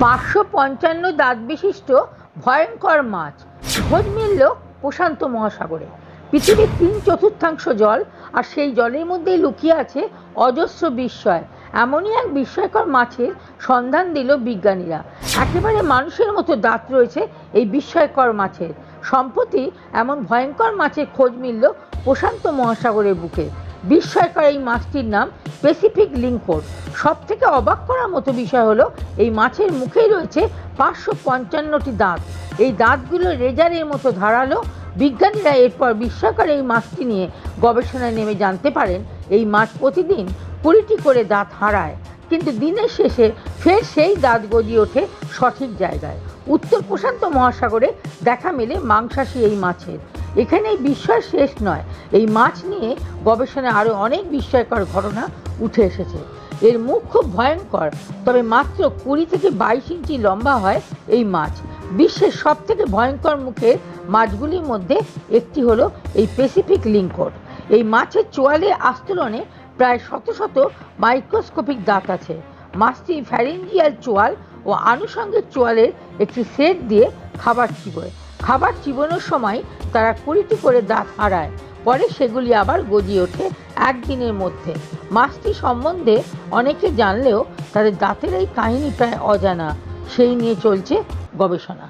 555 দাঁত বিশিষ্ট ভয়ঙ্কর মাছ খোঁজ মিলল প্রশান্ত মহাসাগরে। পৃথিবীর 3/4 জল, আর সেই জলের মধ্যেই লুকিয়ে আছে অজস্র বিস্ময়। এমনই এক বিস্ময়কর মাছের সন্ধান দিল বিজ্ঞানীরা। একেবারে মানুষের মতো দাঁত রয়েছে এই বিস্ময়কর মাছের। সম্প্রতি এমন ভয়ঙ্কর মাছের খোঁজ মিলল প্রশান্ত মহাসাগরের বুকে। বিস্ময়কর এই মাছটির নাম প্যাসিফিক লিংকোড। সব থেকে অবাক করার মতো বিষয় হলো এই মাছের মুখেই রয়েছে 555টি দাঁত। এই দাঁতগুলো রেজারের মতো ধারালো। বিজ্ঞানীরা এরপর বিস্ময়কর এই মাছটি নিয়ে গবেষণায় নেমে জানতে পারেন এই মাছ প্রতিদিন 20টি করে দাঁত হারায়, কিন্তু দিনের শেষে ফের সেই দাঁত গজিয়ে ওঠে সঠিক জায়গায়। উত্তর প্রশান্ত মহাসাগরে দেখা মেলে মাংসাশী এই মাছের। এখানেই বিস্ময় শেষ নয়, এই মাছ নিয়ে গবেষণায় আরও অনেক বিস্ময়কর ঘটনা উঠে এসেছে। এর মুখ খুব ভয়ঙ্কর, তবে মাত্র 20 থেকে 22 ইঞ্চি লম্বা হয় এই মাছ। বিশ্বের সব থেকে ভয়ঙ্কর মুখের মাছগুলির মধ্যে একটি হলো এই প্যাসিফিক লিংকোড। এই মাছের চোয়ালের আস্তরণে প্রায় শত শত মাইক্রোস্কোপিক দাঁত আছে। মাছটি ফ্যারিঞ্জিয়াল চোয়াল ও আনুষঙ্গিক চোয়ালের একটি সেট দিয়ে খাবার চিবোয়। খাবার চিবানোর সময় তারা 20টি করে দাঁত হারায়, পরে সেগুলি আবার গজিয়ে ওঠে একদিনের মধ্যে। মাছটি সম্বন্ধে অনেকে জানলেও তাদের দাঁতের এই কাহিনী প্রায় অজানা। সেই নিয়ে চলছে গবেষণা।